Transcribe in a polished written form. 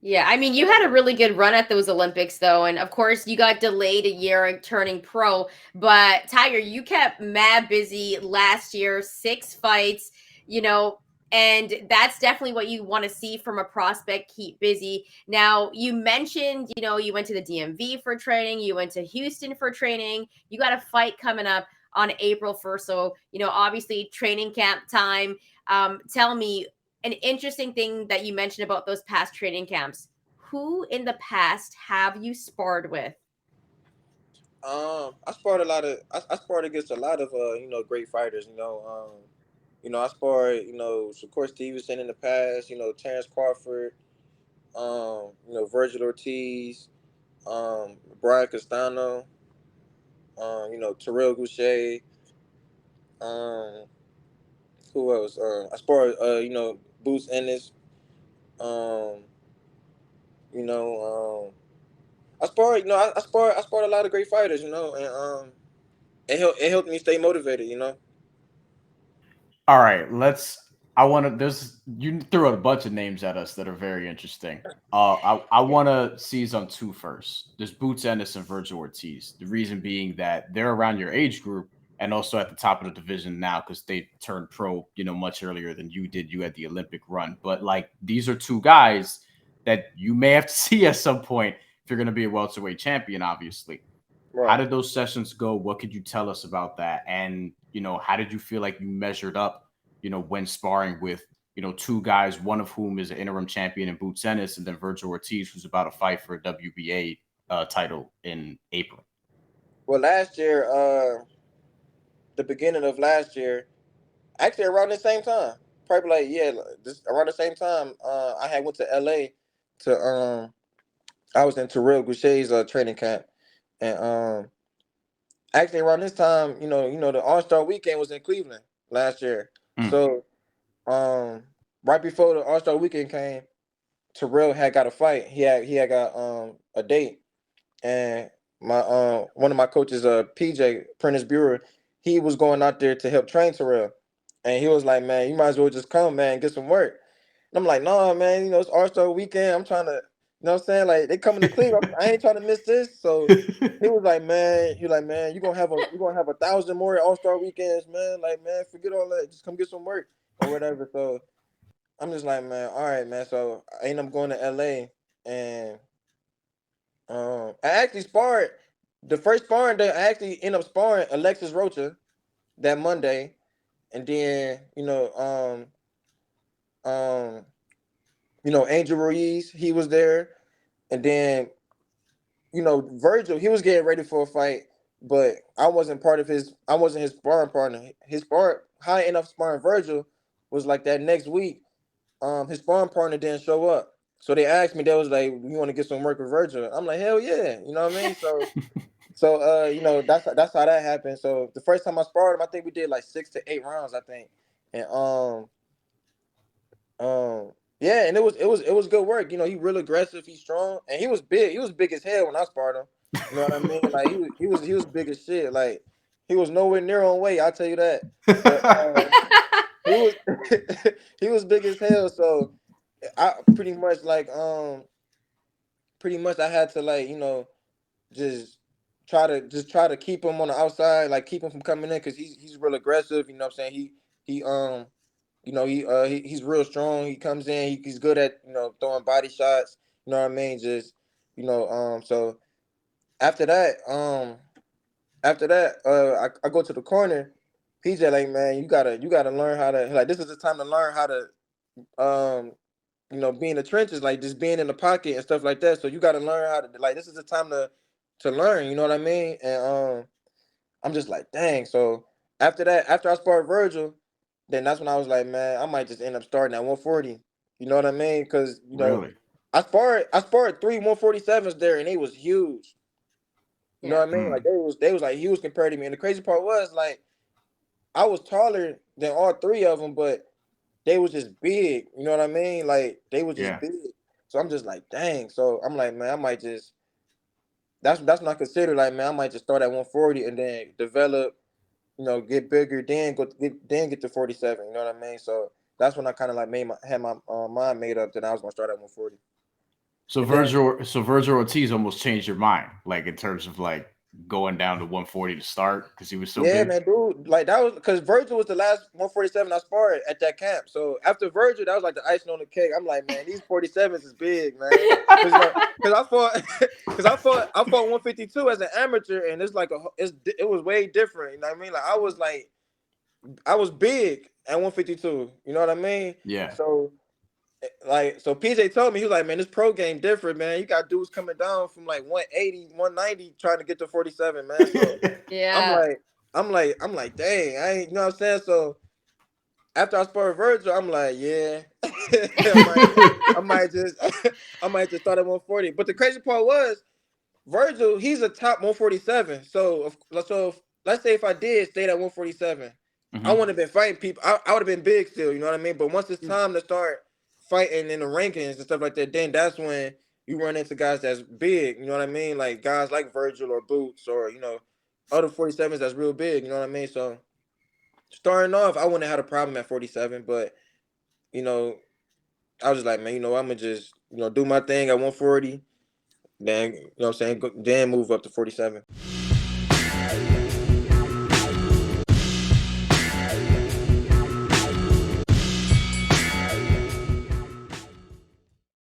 Yeah, I mean, you had a really good run at those Olympics, though, and of course, you got delayed a year turning pro. But Tiger, you kept mad busy last year, 6 fights, you know, and that's definitely what you want to see from a prospect. Keep busy. Now, you mentioned, you went to the DMV for training, you went to Houston for training, you got a fight coming up on April 1st. So, obviously, training camp time. Tell me, an interesting thing that you mentioned about those past training camps. Who in the past have you sparred with? I sparred against a lot of great fighters. I sparred of course Stevenson in the past. Terrence Crawford. Vergil Ortiz. Brian Castano. Terrell Goucher. Um, who else? I sparred Boots Ennis. Um, you know I sparred. I sparred a lot of great fighters. And it helped me stay motivated. All right, let's. I want to. There's you threw out a bunch of names at us that are very interesting. I want to seize on two first. There's Boots Ennis and Vergil Ortiz. The reason being that they're around your age group and also at the top of the division now because they turned pro, much earlier than you did. You had the Olympic run, but like these are two guys that you may have to see at some point if you're going to be a welterweight champion, obviously. How Right. did those sessions go? What could you tell us about that? And, how did you feel like you measured up, when sparring with, two guys, one of whom is an interim champion in Boots Ennis, and then Vergil Ortiz, who's about to fight for a WBA title in April? Well, last year, the beginning of last year, actually around the same time, probably like yeah, this around the same time, I had went to LA to I was in Terrell Goucher's training camp, and actually around this time, the All Star Weekend was in Cleveland last year, Mm. so um, right before the All Star Weekend came, Terrell had got a fight. He had got a date, and my one of my coaches, PJ Prentice Bureau, he was going out there to help train Terrell, and he was like, "Man, you might as well just come, man, and get some work." And I'm like, "No, man, it's All Star Weekend. I'm trying to, what I'm saying? Like they coming to Cleveland. I ain't trying to miss this." So he was like, "Man, you gonna have 1,000 more All Star weekends, man. Like, man, forget all that. Just come get some work or whatever." So I'm just like, "Man, all right, man." So I end up going to LA, and I actually sparred the first sparring day. I actually ended up sparring Alexis Rocha that Monday, and then um, Angel Ruiz, he was there, and then Vergil, he was getting ready for a fight, but I wasn't part of his. I wasn't his sparring partner. His spar, how I ended up sparring Vergil was like that next week. His sparring partner didn't show up, so they asked me. They was like, "You want to get some work with Vergil?" I'm like, "Hell yeah!" You know what I mean? So that's how that happened. So the first time I sparred him, I think we did like 6 to 8 rounds, I think. And yeah, and it was good work. He real aggressive, he's strong, and he was big. He was big as hell when I sparred him. You know what I mean? Like he was big as shit. Like he was nowhere near on weight, I'll tell you that. But he was he was big as hell. So I pretty much I had to like, just try to keep him on the outside, like keep him from coming in, because he's real aggressive. You know what I'm saying? He's real strong. He comes in. He's good at throwing body shots. You know what I mean? Just so after that I go to the corner. PJ like, man, you gotta learn how to, like, this is the time to learn how to um be in the trenches, like just being in the pocket and stuff like that. So you got to learn how to, like, this is the time to learn. You know what I mean? And I'm just like, dang. So after that, after I sparred Vergil, then that's when I was like, man, I might just end up starting at 140. You know what I mean? Because Really? I sparred 3 147s there, and they was huge. You know Yeah. what I mean? Like Mm. they was like huge compared to me. And the crazy part was, like, I was taller than all three of them, but they was just big. You know what I mean? Like they was just Yeah. big. So I'm just like, dang. So I'm like, man, I might just, that's not considered, like, man, I might just start at 140 and then develop, get bigger, then get to 47. You know what I mean? So that's when I kind of like had my mind made up that I was gonna start at 140. So Vergil Ortiz almost changed your mind, like in terms of like going down to 140 to start because he was so Yeah, big. man, dude. Like that was because Vergil was the last 147 I sparred at that camp. So after Vergil, that was like the icing on the cake. I'm like, man, these 47s is big, man. Because I fought, I fought 152 as an amateur, and it's like it was way different. You know what I mean? Like I was big at 152. You know what I mean? Yeah. So PJ told me, he was like, man, this pro game different, man. You got dudes coming down from like 180, 190 trying to get to 47, man. So Yeah. I'm like, dang, I ain't, you know what I'm saying? So after I sparred Vergil, I'm like, yeah, I might just, I might just start at 140. But the crazy part was, Vergil, he's a top 147. So let's say if I did stay at 147, I wouldn't have been fighting people. I would have been big still, you know what I mean? But once it's time to start fighting in the rankings and stuff like that, then that's when you run into guys that's big, you know what I mean? Like guys like Vergil or Boots or, other 47s that's real big, you know what I mean? So starting off, I wouldn't have had a problem at 47, but, you know, I was just like, man, I'm going to just, do my thing at 140. Then, then move up to 47.